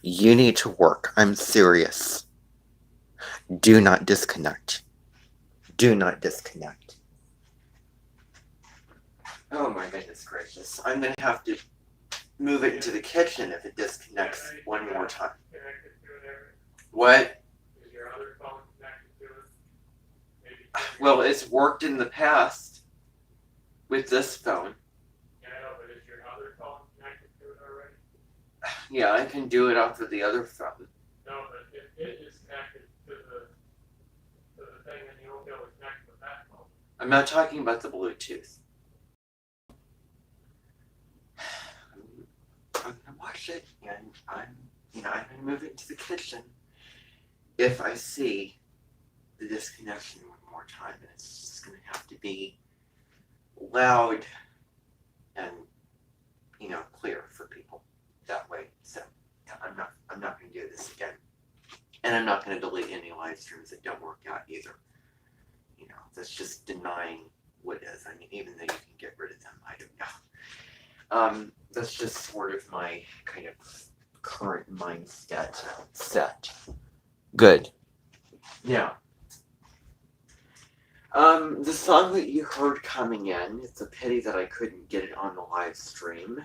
You need to work. I'm serious. Do not disconnect. Do not disconnect. Oh my goodness gracious. I'm going to have to move it into the kitchen if it disconnects one more time. What? Well, it's worked in the past with this phone. Yeah, I can do it off of the other phone. No, but it is connected to the thing, and you won't be able to connect with that phone. I'm not talking about the Bluetooth. I'm gonna watch it, and I'm gonna move it into the kitchen if I see the disconnection one more time, and it's just gonna have to be loud and clear for people that way. So yeah, I'm not gonna do this again, and I'm not gonna delete any live streams that don't work out either. That's just denying what is. I mean, even though you can get rid of them, I don't know. That's just sort of my kind of current mindset set. Good. Now, the song that you heard coming in, it's a pity that I couldn't get it on the live stream.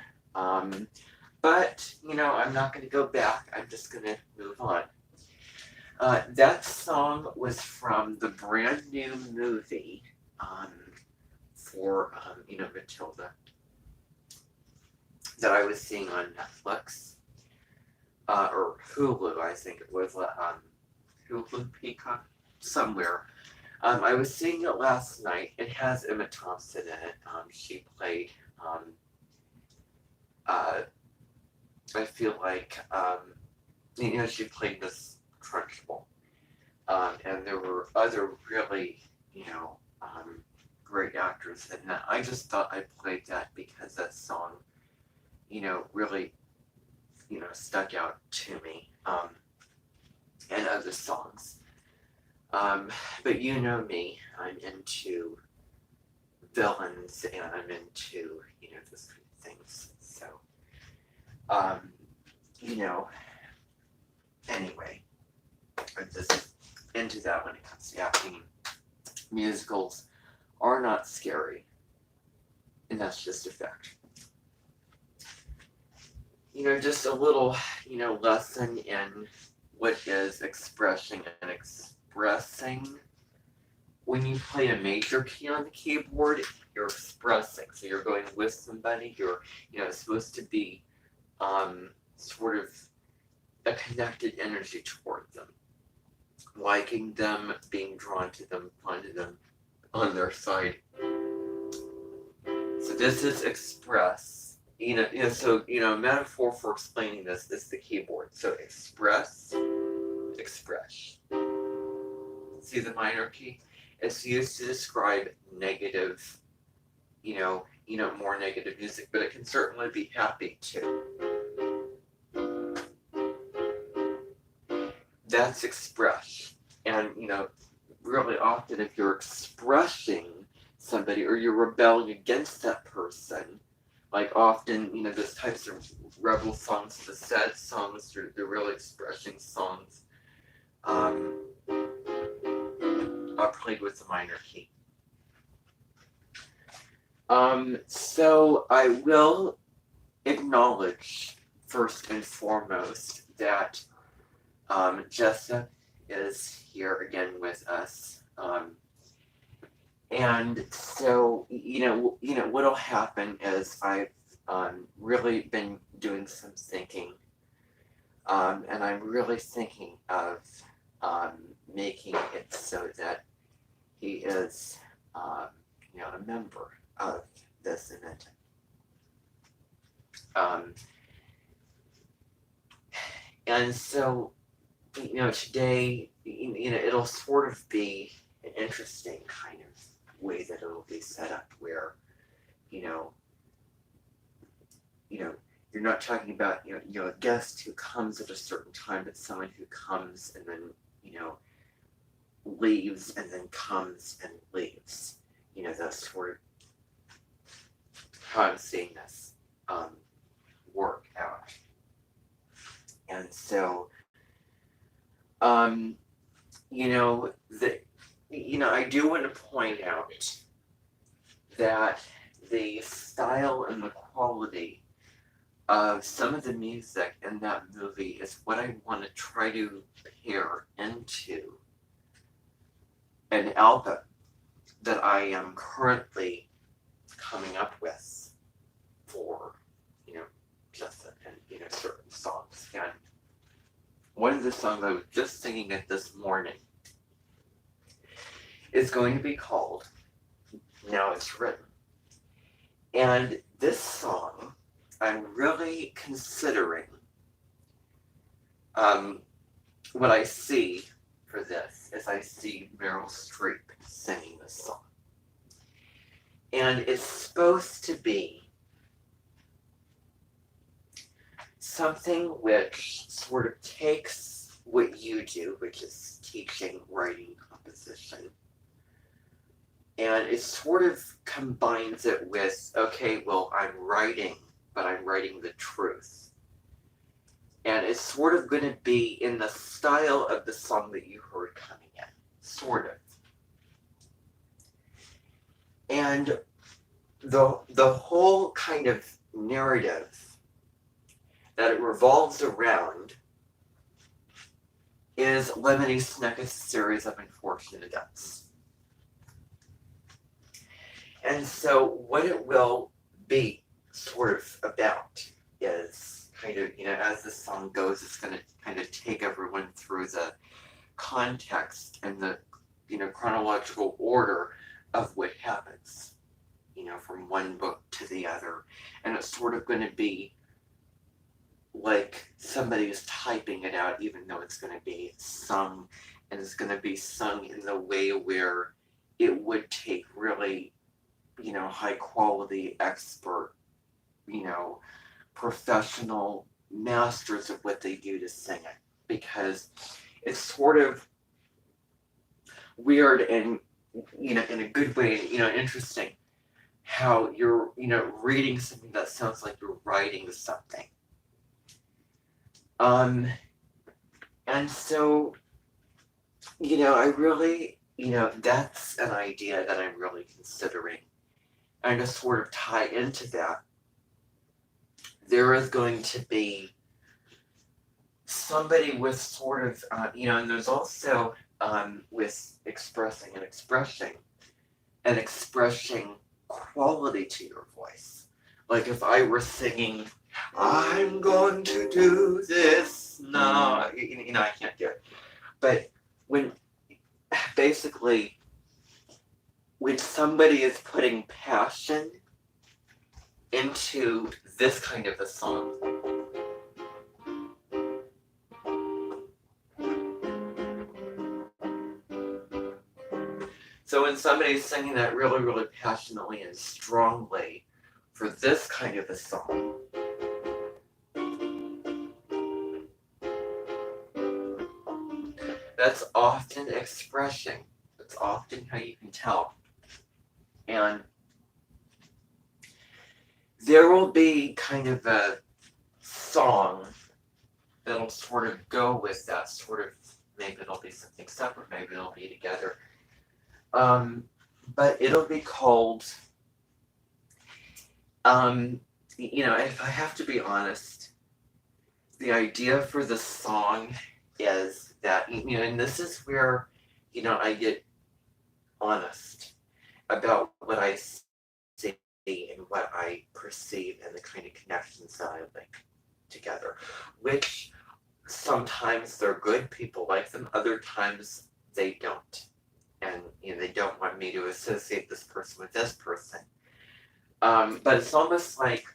But, I'm not going to go back. I'm just going to move on. That song was from the brand new movie for, Matilda that I was seeing on Netflix. Or Hulu, I think it was. Hulu, Peacock, somewhere. I was seeing it last night. It has Emma Thompson in it. She played, I feel like, she played Miss Trunchbull. And there were other really, great actors in that. I just thought I played that because that song, really, stuck out to me. And other songs. But you know me, I'm into villains and I'm into, those kind of things. So, anyway, I'm just into that when it comes to acting. Musicals are not scary, and that's just a fact. Just a little, lesson in what is expressing and expressing. When you play a major key on the keyboard, you're expressing. So you're going with somebody. You're, supposed to be sort of a connected energy toward them. Liking them, being drawn to them, finding them on their side. So this is express. So metaphor for explaining this is the keyboard. So express, express. See the minor key? It's used to describe negative, more negative music, but it can certainly be happy too. That's express. And, really often if you're expressing somebody or you're rebelling against that person, like often, those types of rebel songs, the sad songs, the really expressing songs, are played with the minor key. So I will acknowledge first and foremost that Jessup is here again with us. And so, what'll happen is I've really been doing some thinking, and I'm really thinking of making it so that he is, a member of this event. And so, today, it'll sort of be an interesting kind of way that it'll be set up where, you're not talking about, a guest who comes at a certain time, but someone who comes and then, leaves and then comes and leaves. That's sort of how I'm seeing this work out. And so, um, you know, I do want to point out that the style and the quality of some of the music in that movie is what I want to try to pair into an album that I am currently coming up with for, just certain songs. And one of the songs I was just singing it this morning is going to be called Now It's Written. And this song, I'm really considering what I see for this is I see Meryl Streep singing this song. And it's supposed to be something which sort of takes what you do, which is teaching, writing, composition, and it sort of combines it with, okay, well, I'm writing, but I'm writing the truth. And it's sort of going to be in the style of the song that you heard coming in, sort of. And the whole kind of narrative that it revolves around is Lemony Snicket's series of unfortunate events. And so what it will be sort of about is kind of, as the song goes, it's going to kind of take everyone through the context and the, chronological order of what happens, from one book to the other. And it's sort of going to be like somebody is typing it out, even though it's going to be sung, and it's going to be sung in the way where it would take really, high quality expert, professional masters of what they do to sing it, because it's sort of weird and, in a good way, interesting how you're, reading something that sounds like you're writing something. And so, I really, that's an idea that I'm really considering. And to sort of tie into that, there is going to be somebody with sort of, and there's also with expressing and expressing quality to your voice. Like if I were singing, I'm going to do this now, I can't do it. But when somebody is putting passion into this kind of a song, so when somebody's singing that really, really passionately and strongly for this kind of a song, that's often expression. That's often how you can tell. And there will be kind of a song that'll sort of go with that sort of, maybe it'll be something separate, maybe it'll be together. But it'll be called, if I have to be honest, the idea for the song is that, and this is where, I get honest about what I see and what I perceive and the kind of connections that I link together, which sometimes they're good, people like them, other times they don't. And they don't want me to associate this person with this person. But it's almost like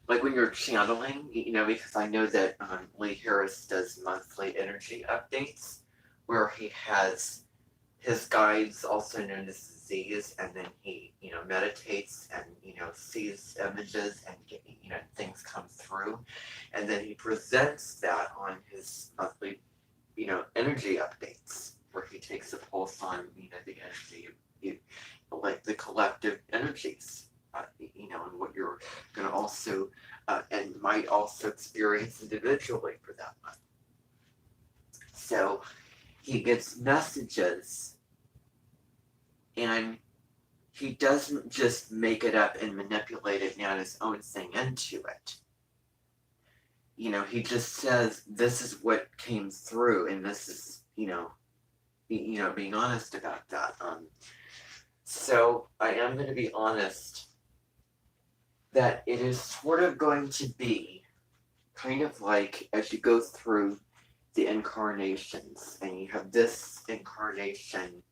when you're channeling, because I know that Lee Harris does monthly energy updates where he has his guides, also known as Z's, and then he, meditates and, sees images and, things come through. And then he presents that on his monthly, energy updates, where he takes a pulse on, the energy, like the collective energies, and what you're going to also and might also experience individually for that month. So he gets messages, and he doesn't just make it up and manipulate it and add his own thing into it. He just says, this is what came through, and this is, being honest about that. So I am going to be honest that it is sort of going to be kind of like as you go through the incarnations, and you have this incarnation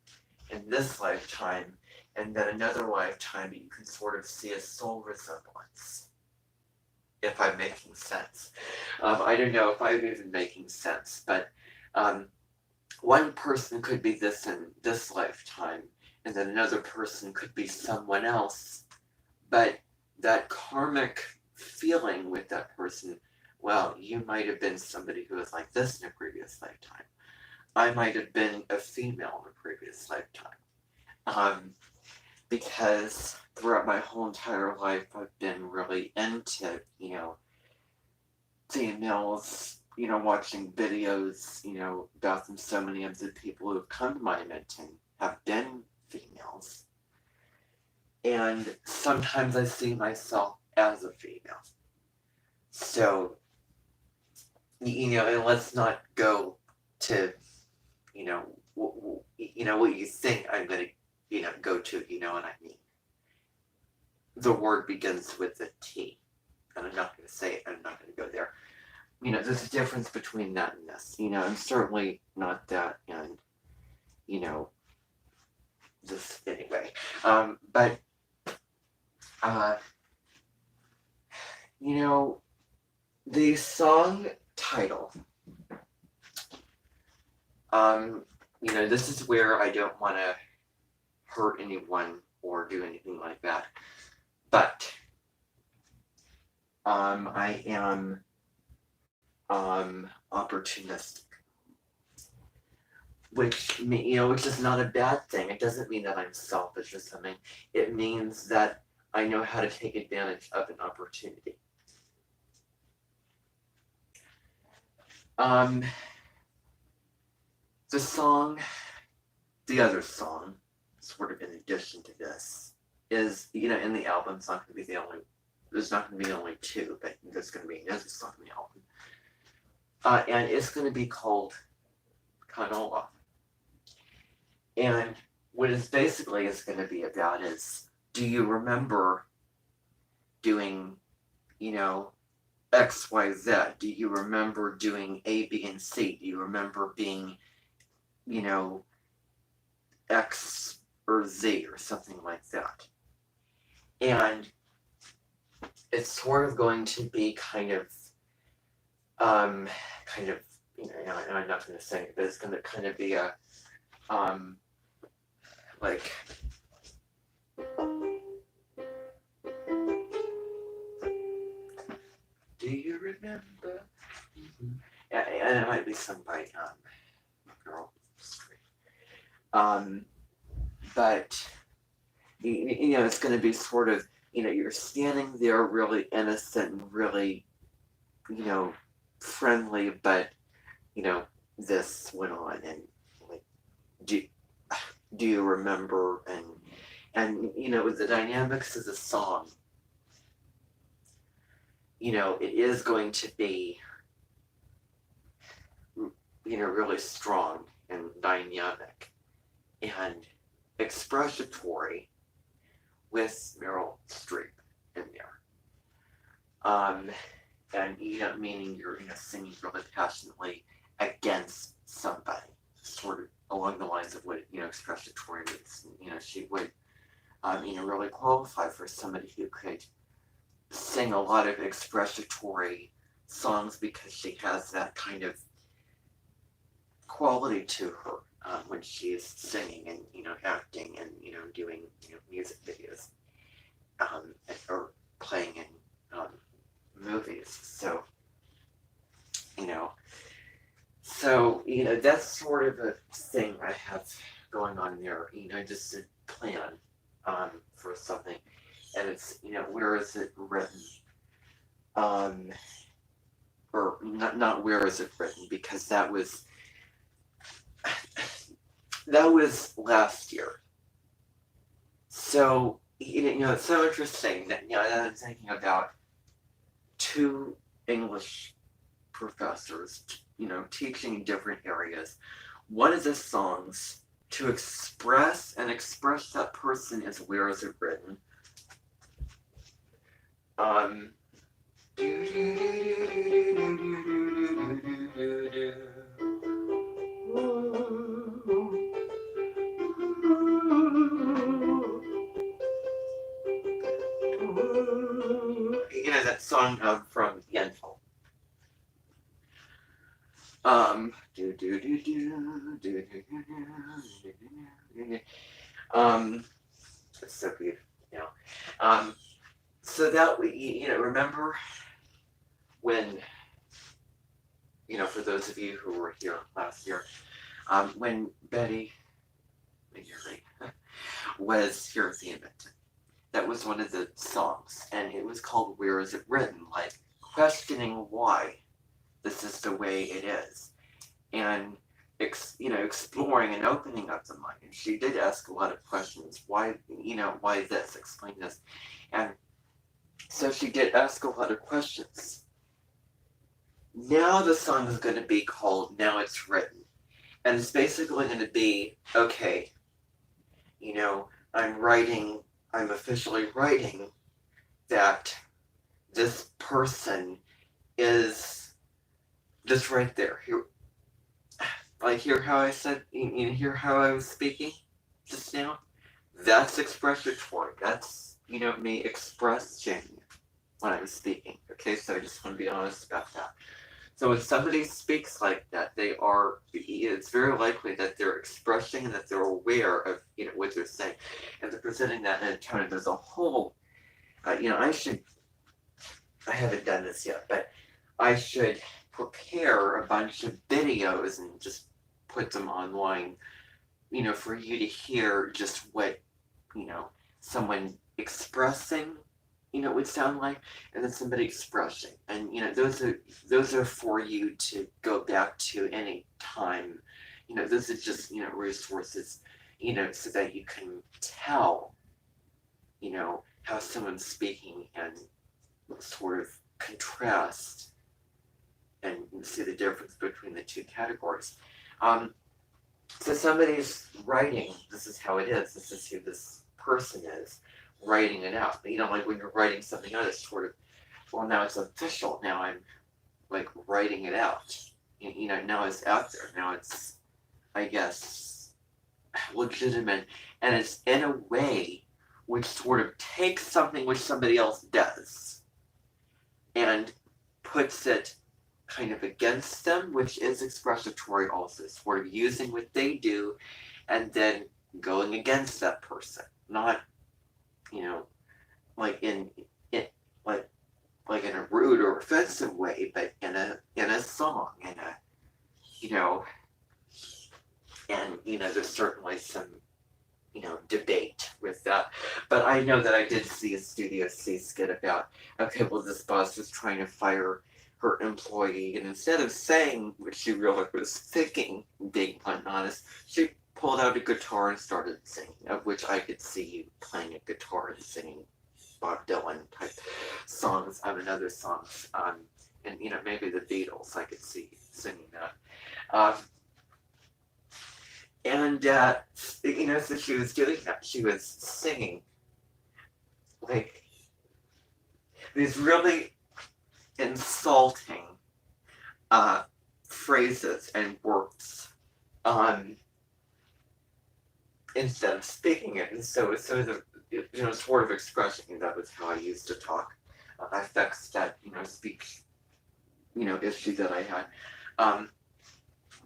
in this lifetime, and then another lifetime, you can sort of see a soul resemblance. If I'm making sense. I don't know if I'm even making sense, but one person could be this in this lifetime, and then another person could be someone else. But that karmic feeling with that person, well, you might have been somebody who was like this in a previous lifetime. I might have been a female in a previous lifetime. Because throughout my whole entire life, I've been really into, females, watching videos, about them. So many of the people who have come to my Amenten have been females. And sometimes I see myself as a female. So, and let's not go to, what you think I'm going to, go to, you know what I mean. The word begins with a T, and I'm not going to say it, I'm not going to go there. There's a difference between that and this, and certainly not that, and, this, anyway. But, the song title, this is where I don't want to hurt anyone or do anything like that. But I am opportunistic, which is not a bad thing. It doesn't mean that I'm selfish or something. It means that I know how to take advantage of an opportunity. The other song, sort of in addition to this, is, in the album, there's not going to be only two, but there's going to be another song in the album. And it's going to be called Canola. And what it basically is going to be about is, do you remember doing, X, Y, Z? Do you remember doing A, B, and C? Do you remember being, X or Z or something like that? And it's sort of going to be kind of, I'm not going to say it, but it's going to kind of be a, like, do you remember? Mm-hmm. And it might be sung by girl. But it's going to be sort of, you're standing there really innocent and really, friendly, but this went on, and like, do you remember? And the dynamics of the song, it is going to be, really strong and dynamic and expressatory with Meryl Streep in there. And meaning you're singing really passionately against somebody, sort of along the lines of what expressatory means. She would really qualify for somebody who could sing a lot of expressatory songs, because she has that kind of quality to her when she is singing and acting and doing music videos or playing in movies. So that's sort of a thing I have going on there. Just a plan for something, and it's where is it written? um, or not where is it written, because that was last year. So it's so interesting that that I'm thinking about two English professors, teaching in different areas. One of the songs to express that person is where is it written. Um, that song from Yentl. Do do do do do do do. It's so beautiful. So that we, remember when, for those of you who were here last year, when Betty, was here at the Amenten. That was one of the songs, and it was called "Where Is It Written?" Like questioning why this is the way it is, and exploring and opening up the mind. And she did ask a lot of questions. Why, why this? Explain this, and so she did ask a lot of questions. Now the song is going to be called "Now It's Written," and it's basically going to be okay. I'm officially writing that this person is just right there. Hear how I said, hear how I was speaking just now? That's expressatory. That's, me expressing when I was speaking. Okay, so I just want to be honest about that. So when somebody speaks like that, it's very likely that they're expressing and that they're aware of, what they're saying. And they're presenting that in a tone. There's a whole, I haven't done this yet, but I should prepare a bunch of videos and just put them online, for you to hear just what, someone expressing would sound like, and then somebody expressing, and those are for you to go back to any time. Those are just resources, so that you can tell, how someone's speaking and sort of contrast and see the difference between the two categories. So somebody's writing, this is how it is, this is who this person is, writing it out. Like when you're writing something out, it's sort of, well, now it's official. Now I'm like writing it out. Now it's out there. Now it's, I guess, legitimate. And it's in a way which sort of takes something which somebody else does and puts it kind of against them, which is expressatory also, sort of using what they do and then going against that person. Not, like in in a rude or offensive way, but in a song, and there's certainly some debate with that. But I know that I did see a Studio C skit about, okay, well, this boss was trying to fire her employee, and instead of saying what she really was thinking, being blunt and honest, she pulled out a guitar and started singing, of which I could see you playing a guitar and singing Bob Dylan type songs and other songs, and maybe the Beatles, I could see singing that. And so she was doing that. She was singing like these really insulting phrases and words instead of speaking it. And so the sort of expression, that was how I used to talk. I fixed that speech issue that I had.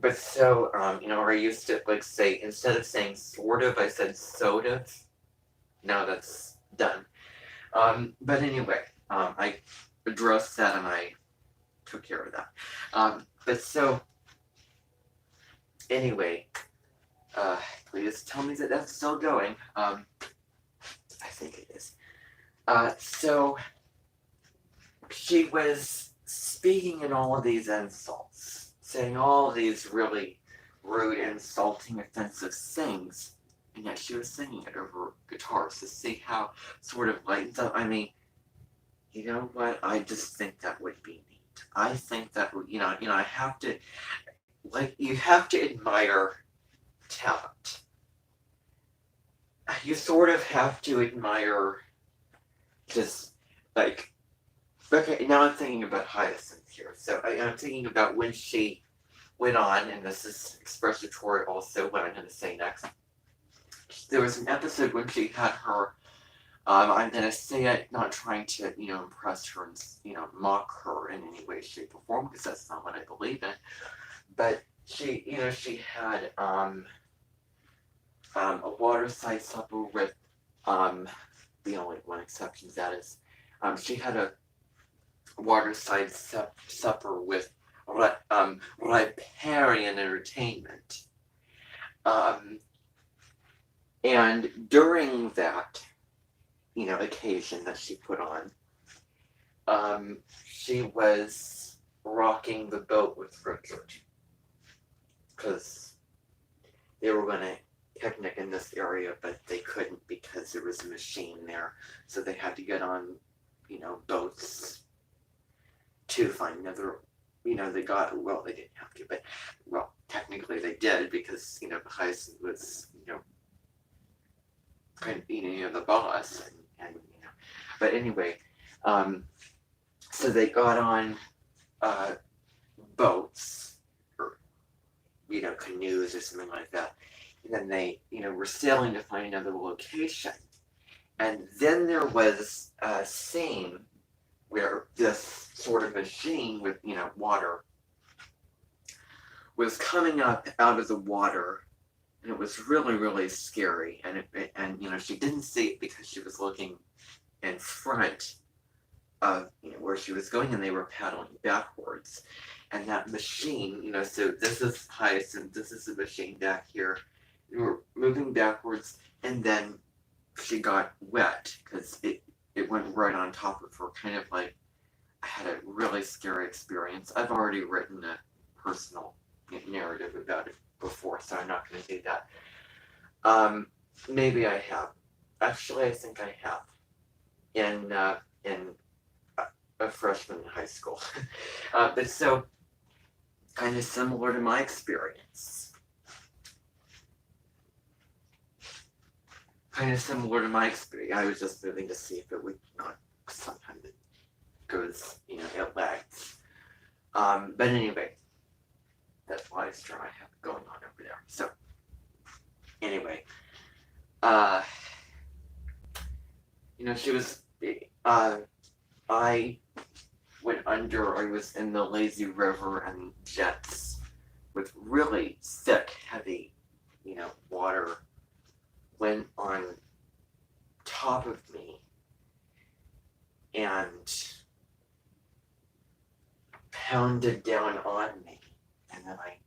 But so, or I used to say, instead of saying sort of, I said sort of. Now that's done. But anyway, I addressed that and I took care of that. But so, anyway, please tell me that that's still going. I think it is. So, she was speaking in all of these insults, saying all of these really rude, insulting, offensive things, and yet she was singing it over guitars to see how sort of lightens up. I mean, you know what? I just think that would be neat. I think that I have to you have to admire talent. You sort of have to admire just like okay. Now I'm thinking about Hyacinth here. So I'm thinking about when she went on, and this is expressatory also what I'm going to say next. There was an episode when she had her. I'm going to say it, not trying to, impress her and, mock her in any way, shape, or form, because that's not what I believe in. But she had a waterside supper with, the only one exception to that is, she had a waterside supper with riparian entertainment. And during that, occasion that she put on, she was rocking the boat with Richard because they were going to picnic in this area, but they couldn't because there was a machine there, so they had to get on, boats to find another. They didn't have to, but technically they did because Hyacinth was kind of the boss and but anyway, so they got on boats or canoes or something like that, and then they were sailing to find another location, and then there was a scene where this sort of machine with water was coming up out of the water. And it was really, really scary. And she didn't see it because she was looking in front of where she was going, and they were paddling backwards. And that machine, so this is Hyacinth, this is the machine back here. We were moving backwards, and then she got wet because it went right on top of her. Kind of like I had a really scary experience. I've already written a personal narrative about it before, so I'm not going to do that. Maybe I have. Actually, I think I have. In a freshman in high school. But so, kind of similar to my experience. I was just moving to see if it would not. Sometimes it goes, it lags. But anyway, that's why it's I have going on over there. So, anyway, she was, I went under, I was in the lazy river and jets with really thick, heavy, water went on top of me and pounded down on me. And then I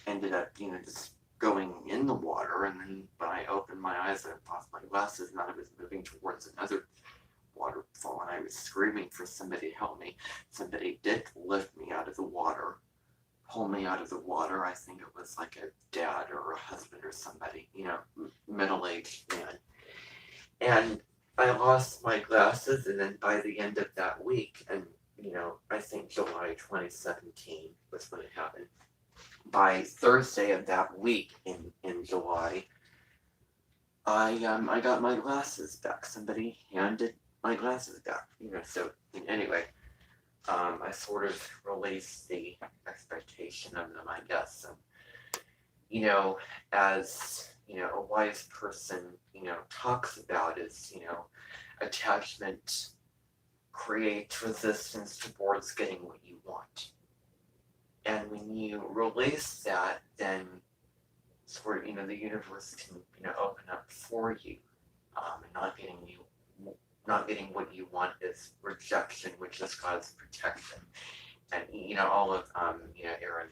ended up, just going in the water. And then when I opened my eyes, I lost my glasses, and I was moving towards another waterfall, and I was screaming for somebody to help me. Somebody did lift me out of the water, pull me out of the water. I think it was like a dad or a husband or somebody, middle-aged man. And I lost my glasses, and then by the end of that week, and I think July 2017 was when it happened. By Thursday of that week in July, I got my glasses back. Somebody handed my glasses back. So anyway, I sort of released the expectation of them, I guess. And, as a wise person, talks about is, attachment creates resistance towards getting what you want. And when you release that, then sort of, the universe can, open up for you. And not getting what you want is rejection, which is God's protection. And, all of, Aaron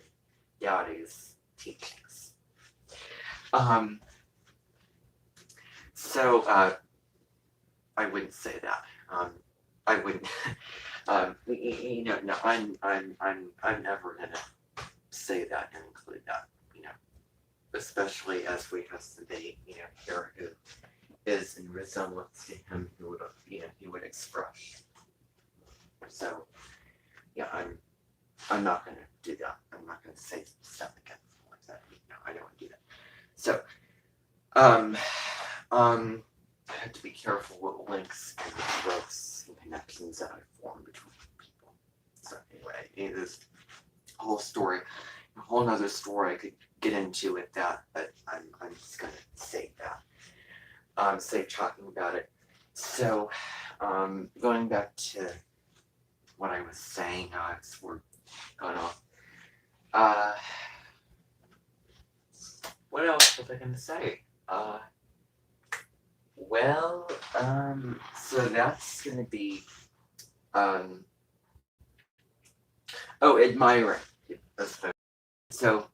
Yadi's teachings. So, I wouldn't say that. I wouldn't. No, I'm never gonna say that and include that, especially as we have somebody, here who is in resemblance to him who would, he would express. So, yeah, I'm not gonna do that. I'm not gonna say stuff against him like that. I don't want to do that. So, um, I have to be careful what links and ropes and connections that I form between people. So anyway, this whole story, a whole nother story I could get into with that, but I'm just gonna save that. Save talking about it. So, going back to what I was saying, we're gone off. What else was I gonna say? So that's gonna be, admiring. So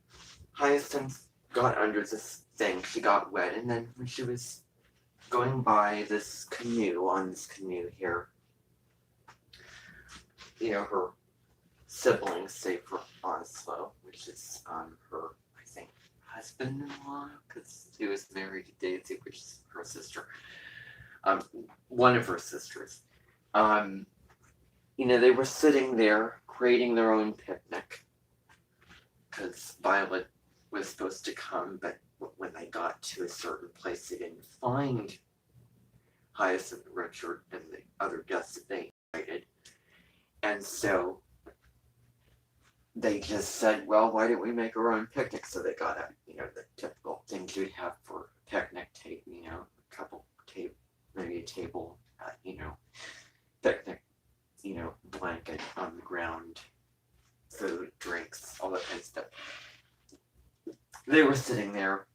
Hyacinth got under this thing, she got wet, and then when she was going by this canoe, on this canoe here, her siblings, save for Onslow, which is her, I think, husband-in-law, because he was married to Daisy, which is her sister. One of her sisters. They were sitting there creating their own picnic because Violet was supposed to come, but when they got to a certain place, they didn't find Hyacinth, Richard, and the other guests that they invited. And so they just said, well, why don't we make our own picnic? So they got the typical things you'd have for a picnic table, a couple table, maybe a table, picnic, blanket on the ground, food, drinks, all that kind of stuff. They were sitting there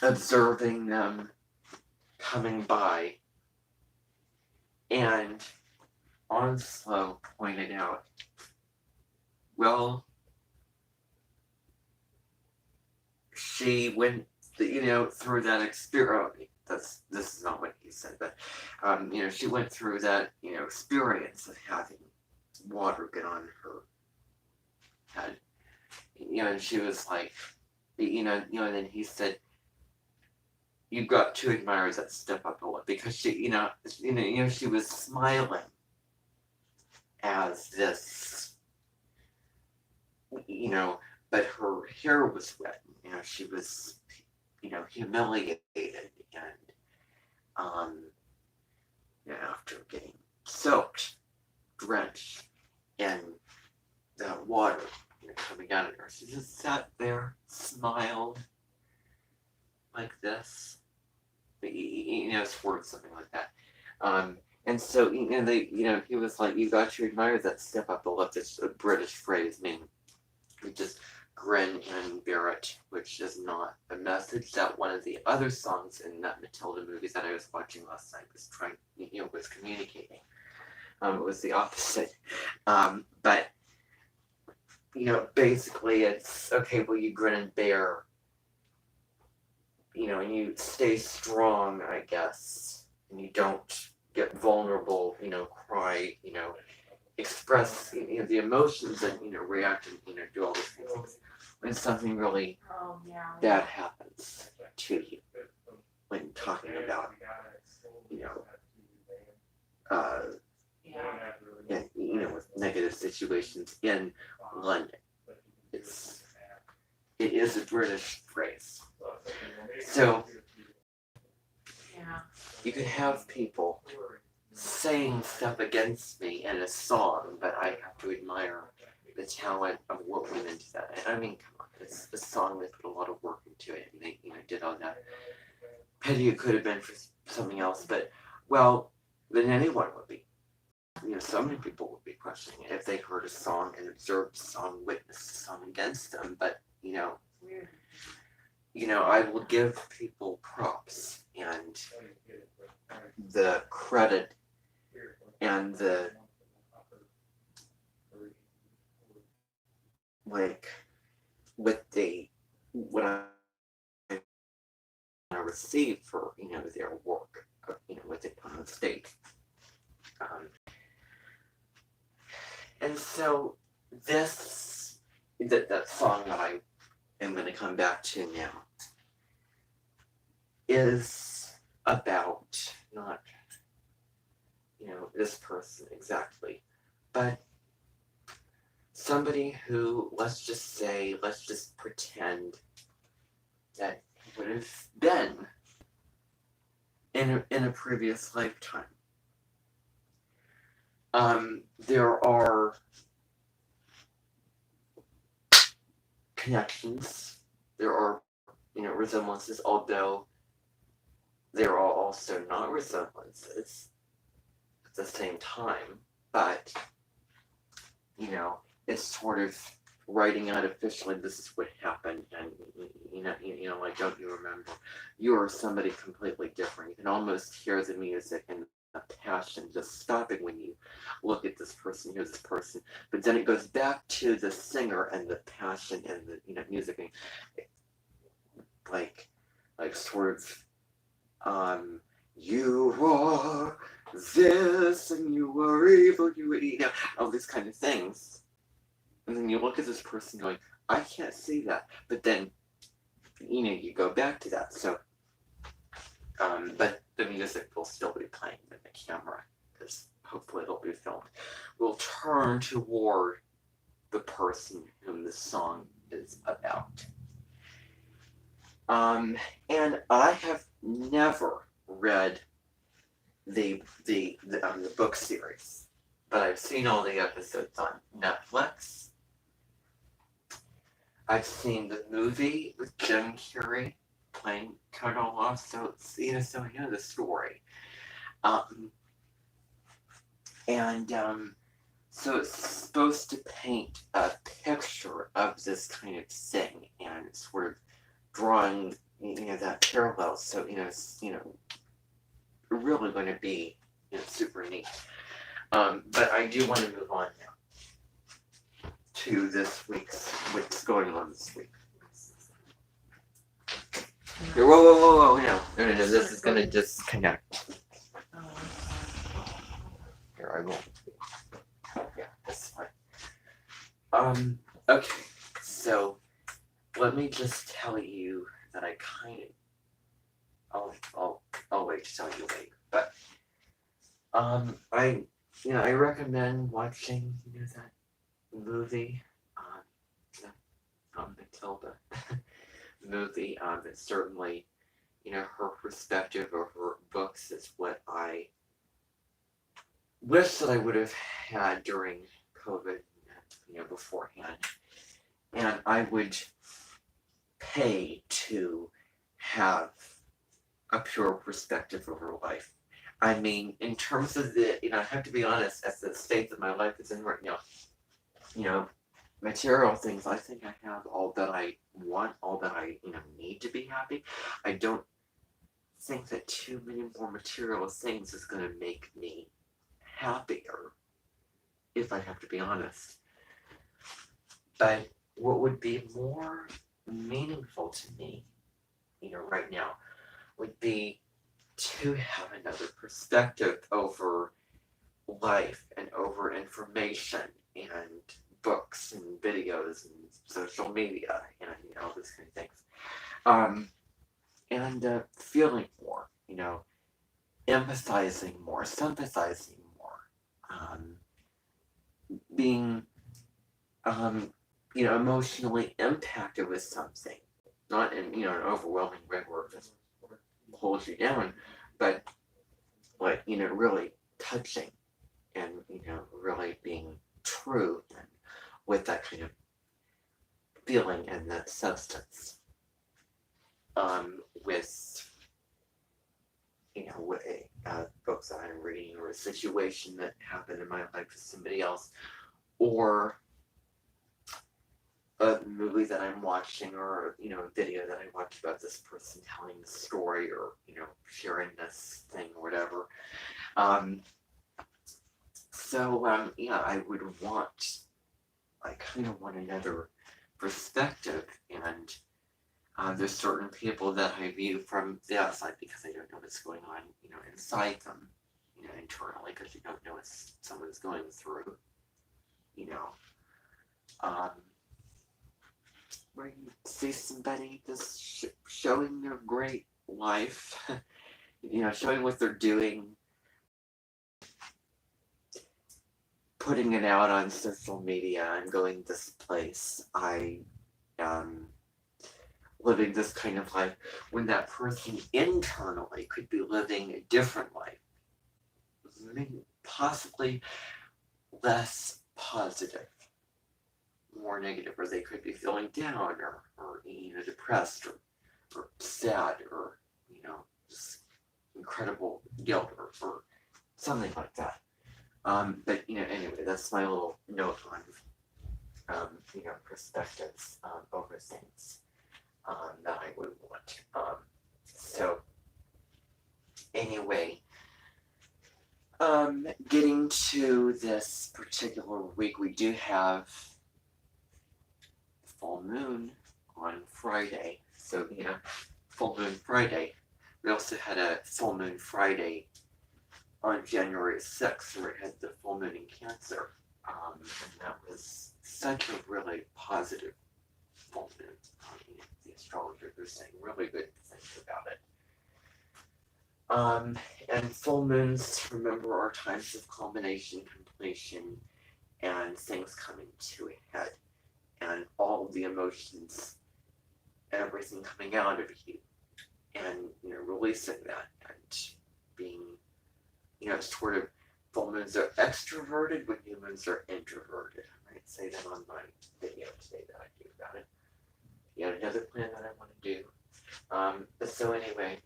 observing them coming by, and Onslow pointed out, well, she went, through that experience. This is not what he said, but she went through that, experience of having water get on her head, and she was like, and then he said, you've got two admirers that step up a lot, because she, she was smiling as this, but her hair was wet. She was, humiliated, and after getting soaked, drenched in the water, coming out of her, she just sat there, smiled like this, sort something like that. And so, he was like, you got to admire that step up the lip. It's a British phrase, meaning just grin and bear it, which is not a message that one of the other songs in that Matilda movie that I was watching last night was trying, was communicating. It was the opposite. But, basically it's, okay, well, you grin and bear, and you stay strong, I guess, and you don't get vulnerable, cry, express, the emotions and, react and, do all those things when something really bad happens to you, when talking about, and, with negative situations in London. It is a British phrase. So, you could have people saying stuff against me in a song, but I have to admire the talent of what went into that. I mean, come on, it's a song that put a lot of work into it, and they, did all that. Pity it could have been for something else, but, well, then anyone would be. So many people would be questioning it if they heard a song and observed a song, witnessed a song against them, but, I will give people props and the credit and the, like, what I receive for, their work, what they put on the stage. And so that song that I am going to come back to now is about not, this person exactly, but somebody who, let's just pretend that he would have been in a previous lifetime. There are connections, there are, resemblances, although there are also not resemblances at the same time, but, it's sort of writing out officially this is what happened, and, like, don't you remember? You are somebody completely different. You can almost hear the music and the passion just stopping when you look at this person, hear this person, but then it goes back to the singer and the passion and the, music, and like, sort of, you are this and you are evil, all these kind of things. And then you look at this person going, I can't see that. But then, you go back to that. So, but the music will still be playing in the camera because hopefully it'll be filmed. We'll turn toward the person whom the song is about. And I have never read the book series, but I've seen all the episodes on Netflix. I've seen the movie with Jim Carrey playing Count Olaf, so I know the story. So it's supposed to paint a picture of this kind of thing and sort of drawing, that parallel. So, it's, really going to be, super neat. But I do want to move on now to what's going on this week. Whoa, no, this is going to disconnect. Here, I won't. Yeah, that's fine. Okay, so let me just tell you that I kind of, I'll wait to tell you later, but, I recommend watching, that movie, Matilda movie. It's certainly, her perspective of her books is what I wish that I would have had during COVID, beforehand. And I would pay to have a pure perspective of her life. I mean, in terms of I have to be honest, as the state that my life is in right now, material things, I think I have all that I want, all that I, need to be happy. I don't think that too many more material things is going to make me happier, if I have to be honest. But what would be more meaningful to me, right now, would be to have another perspective over life and over information and books and videos and social media and all those kind of things. And feeling more, empathizing more, sympathizing more, being emotionally impacted with something, not in an overwhelming way where it just holds you down, but like really touching and really being true and with that kind of feeling and that substance. With books that I'm reading or a situation that happened in my life with somebody else, or a movie that I'm watching, or a video that I watch about this person telling the story, or sharing this thing or whatever. I would want, I kind of want another perspective, and there's certain people that I view from the outside because I don't know what's going on, inside them, internally, because you don't know what someone's going through. you know, um, where you see somebody just showing their great life, showing what they're doing, putting it out on social media. I'm going this place. I am living this kind of life, when that person internally could be living a different life, maybe possibly less positive, more negative, or they could be feeling down or depressed or sad or just incredible guilt or something like that. But anyway, that's my little note on perspectives over things that I would want. So anyway, getting to this particular week, we do have full moon on Friday. So full moon Friday. We also had a full moon Friday on January 6th, where it had the full moon in Cancer. And that was such a really positive full moon. The astrologers are saying really good things about it. And full moons, remember, are times of culmination, completion, and things coming to a head. And all the emotions, everything coming out of you, and releasing that, and being, sort of, full moons are extroverted when new moons are introverted. I might say that on my video today that I do about it. Yet another plan that I want to do. But so anyway,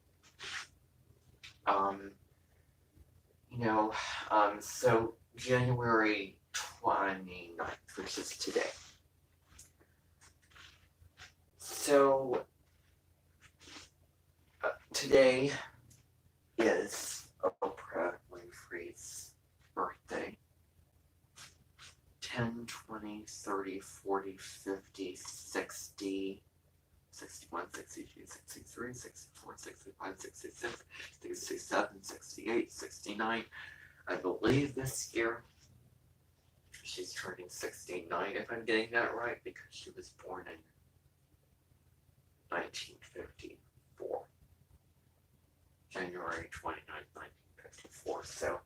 so January 29th, which is today. So today is Oprah Winfrey's birthday. 10, 20, 30, 40, 50, 60, 61, 62, 63, 64, 65, 66, 67, 68, 69. I believe this year she's turning 69, if I'm getting that right, because she was born in 1954. January 29th, 1954. So,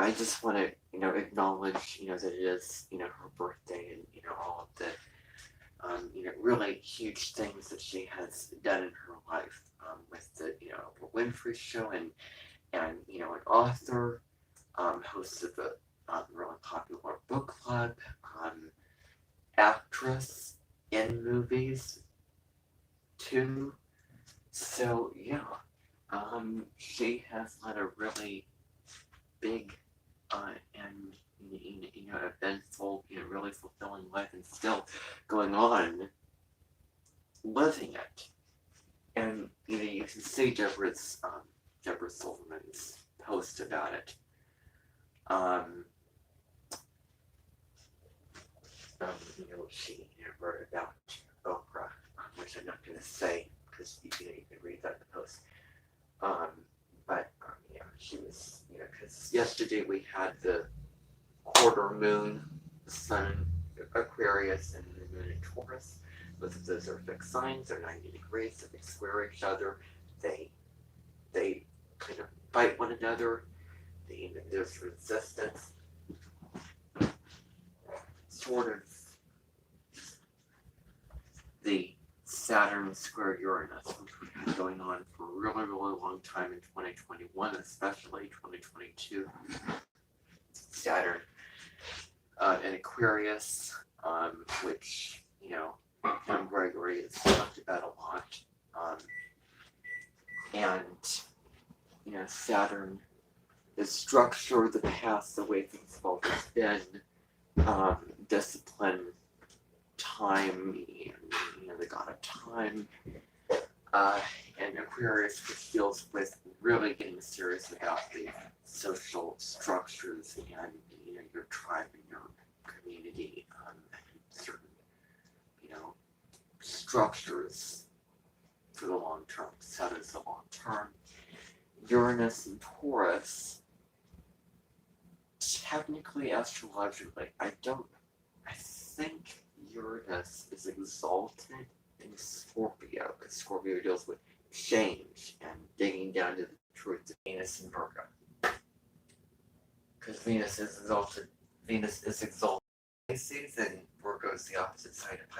I just want to, acknowledge, that it is, her birthday, and, all of the, really huge things that she has done in her life, with the, Oprah Winfrey Show, and an author, host of a really popular book club, actress in movies, too. So, yeah, she has led a really big and eventful, really fulfilling life, and still going on living it. And you can see Deborah Silverman's post about it. She wrote about Oprah, which I'm not going to say because you can read that in the post. But she was, because yesterday we had the quarter moon, the sun in Aquarius and the moon in Taurus. Both of those are fixed signs. They're 90 degrees. So they square each other. They kind of fight one another. There's resistance. Sort of the Saturn square Uranus, which we had going on for a really, really long time in 2021, especially 2022. Saturn in Aquarius, which, John Gregory has talked about a lot. And, Saturn is structure, the past, the way things have always been, discipline, time, the god of time, and Aquarius, which deals with really getting serious about the social structures and your tribe and your community, certain structures for the long term. Saturn's the long term. Uranus and Taurus technically, astrologically, I think Uranus is exalted in Scorpio, because Scorpio deals with change and digging down to the truth of Venus and Virgo. Because Venus is exalted in Pisces, and Virgo is the opposite side of Pisces.